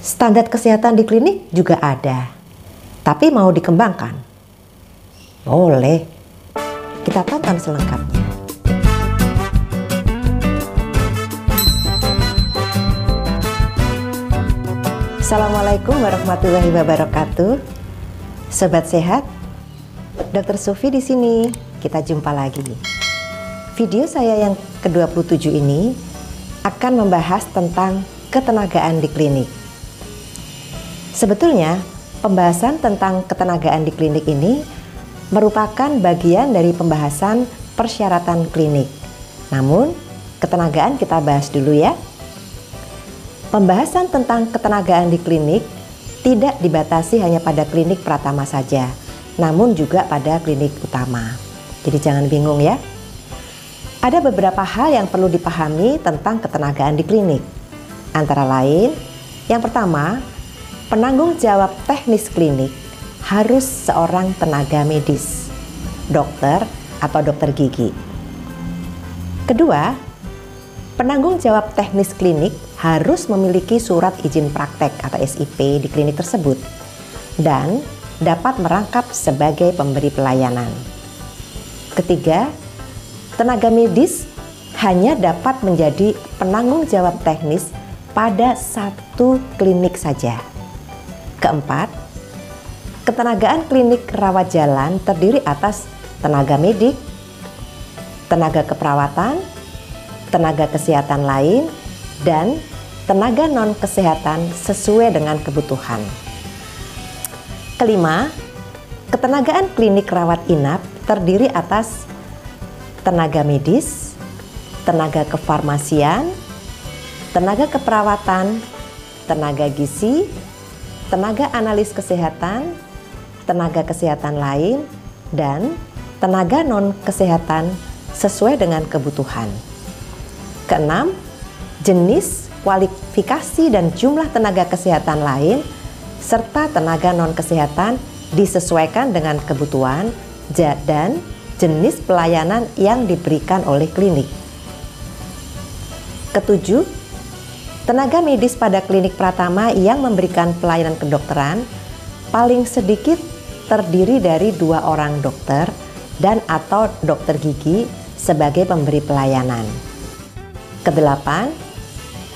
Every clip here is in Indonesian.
Standar kesehatan di klinik juga ada, tapi mau dikembangkan? Boleh. Kita tonton selengkapnya. Assalamualaikum warahmatullahi wabarakatuh. Sobat sehat, Dr. Sufi di sini. Kita jumpa lagi. Video saya yang ke-27 ini akan membahas tentang ketenagaan di klinik. Sebetulnya, pembahasan tentang ketenagaan di klinik ini merupakan bagian dari pembahasan persyaratan klinik. Namun, ketenagaan kita bahas dulu ya. Pembahasan tentang ketenagaan di klinik tidak dibatasi hanya pada klinik pratama saja, namun juga pada klinik utama. Jadi jangan bingung ya. Ada beberapa hal yang perlu dipahami tentang ketenagaan di klinik. Antara lain, yang pertama, penanggung jawab teknis klinik harus seorang tenaga medis, dokter atau dokter gigi. Kedua, penanggung jawab teknis klinik harus memiliki surat izin praktek atau SIP di klinik tersebut dan dapat merangkap sebagai pemberi pelayanan. Ketiga, tenaga medis hanya dapat menjadi penanggung jawab teknis pada satu klinik saja. Keempat, ketenagaan klinik rawat jalan terdiri atas tenaga medik, tenaga keperawatan, tenaga kesehatan lain, dan tenaga non-kesehatan sesuai dengan kebutuhan. Kelima, ketenagaan klinik rawat inap terdiri atas tenaga medis, tenaga kefarmasian, tenaga keperawatan, tenaga gizi, tenaga analis kesehatan, tenaga kesehatan lain, dan tenaga non-kesehatan sesuai dengan kebutuhan. Keenam, jenis, kualifikasi, dan jumlah tenaga kesehatan lain serta tenaga non-kesehatan disesuaikan dengan kebutuhan dan jenis pelayanan yang diberikan oleh klinik. Ketujuh, tenaga medis pada klinik pratama yang memberikan pelayanan kedokteran paling sedikit terdiri dari 2 orang dokter dan atau dokter gigi sebagai pemberi pelayanan. Kedelapan,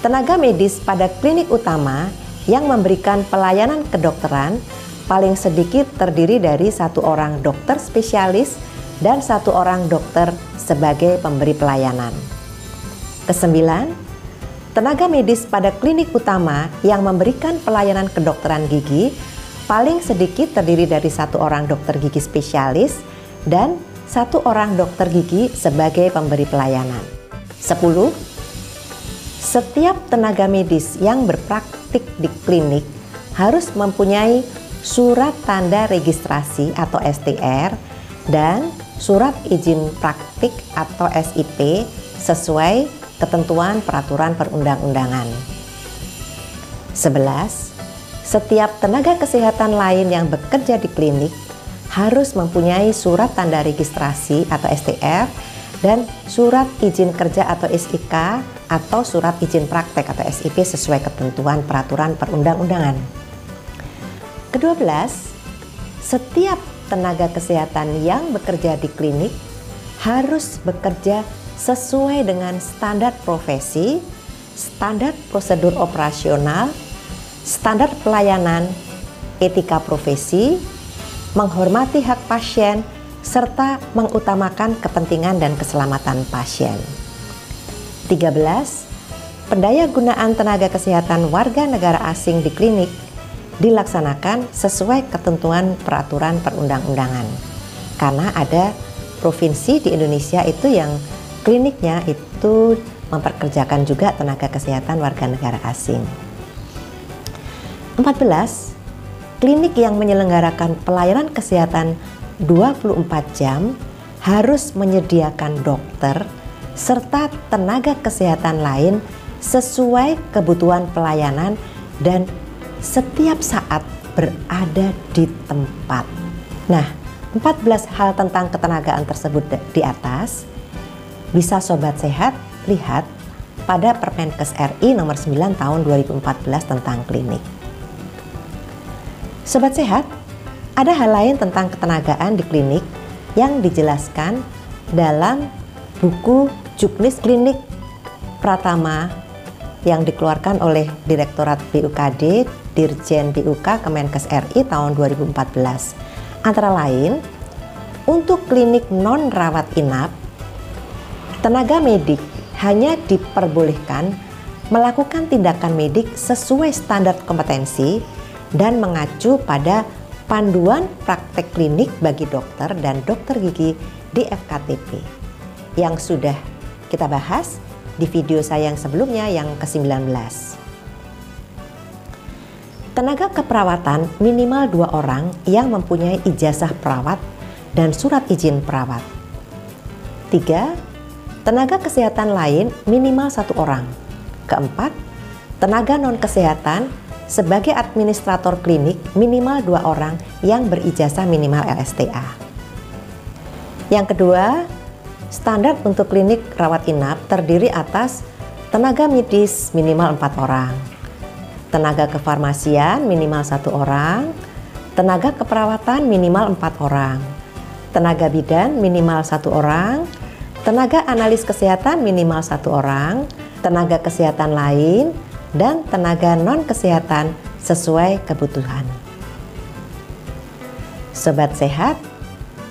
tenaga medis pada klinik utama yang memberikan pelayanan kedokteran paling sedikit terdiri dari 1 orang dokter spesialis dan 1 orang dokter sebagai pemberi pelayanan. Kesembilan, tenaga medis pada klinik utama yang memberikan pelayanan kedokteran gigi paling sedikit terdiri dari 1 orang dokter gigi spesialis dan 1 orang dokter gigi sebagai pemberi pelayanan. 10. Setiap tenaga medis yang berpraktik di klinik harus mempunyai surat tanda registrasi atau STR dan surat izin praktik atau SIP sesuai ketentuan peraturan perundang-undangan. 11. Setiap tenaga kesehatan lain yang bekerja di klinik harus mempunyai surat tanda registrasi atau STR dan surat izin kerja atau SIK atau surat izin praktek atau SIP sesuai ketentuan peraturan perundang-undangan. Ke-12, setiap tenaga kesehatan yang bekerja di klinik harus bekerja sesuai dengan standar profesi, standar prosedur operasional, standar pelayanan, etika profesi, menghormati hak pasien, serta mengutamakan kepentingan dan keselamatan pasien. 13. Pendayagunaan tenaga kesehatan warga negara asing di klinik dilaksanakan sesuai ketentuan peraturan perundang-undangan. Karena ada provinsi di Indonesia itu yang kliniknya itu memperkerjakan juga tenaga kesehatan warga negara asing. 14. Klinik yang menyelenggarakan pelayanan kesehatan 24 jam harus menyediakan dokter serta tenaga kesehatan lain sesuai kebutuhan pelayanan dan setiap saat berada di tempat. Nah, 14 hal tentang ketenagaan tersebut di atas bisa Sobat Sehat lihat pada Permenkes RI nomor 9 tahun 2014 tentang klinik. Sobat Sehat, ada hal lain tentang ketenagaan di klinik yang dijelaskan dalam buku Juknis Klinik Pratama yang dikeluarkan oleh Direktorat BUKD, Dirjen BUK Kemenkes RI tahun 2014. Antara lain, untuk klinik non-rawat inap, tenaga medik hanya diperbolehkan melakukan tindakan medik sesuai standar kompetensi dan mengacu pada panduan praktek klinik bagi dokter dan dokter gigi di FKTP yang sudah kita bahas di video saya yang sebelumnya yang ke-19. Tenaga keperawatan minimal 2 orang yang mempunyai ijazah perawat dan surat izin perawat. 3. Tenaga kesehatan lain minimal 1 orang. Keempat, tenaga non-kesehatan sebagai administrator klinik minimal 2 orang yang berijazah minimal LSTA. Yang kedua, standar untuk klinik rawat inap terdiri atas tenaga medis minimal 4 orang, tenaga kefarmasian minimal 1 orang, tenaga keperawatan minimal 4 orang, tenaga bidan minimal 1 orang, tenaga analis kesehatan minimal 1 orang, tenaga kesehatan lain, dan tenaga non-kesehatan sesuai kebutuhan. Sobat Sehat,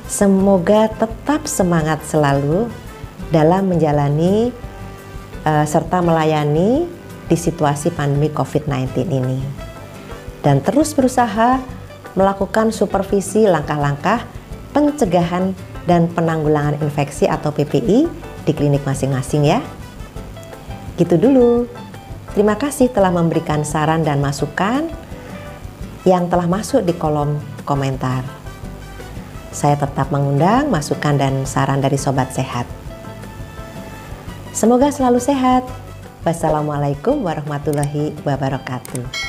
semoga tetap semangat selalu dalam menjalani serta melayani di situasi pandemi COVID-19 ini. Dan terus berusaha melakukan supervisi langkah-langkah pencegahan dan penanggulangan infeksi atau PPI di klinik masing-masing ya. Gitu dulu. Terima kasih telah memberikan saran dan masukan yang telah masuk di kolom komentar. Saya tetap mengundang masukan dan saran dari Sobat Sehat. Semoga selalu sehat. Wassalamualaikum warahmatullahi wabarakatuh.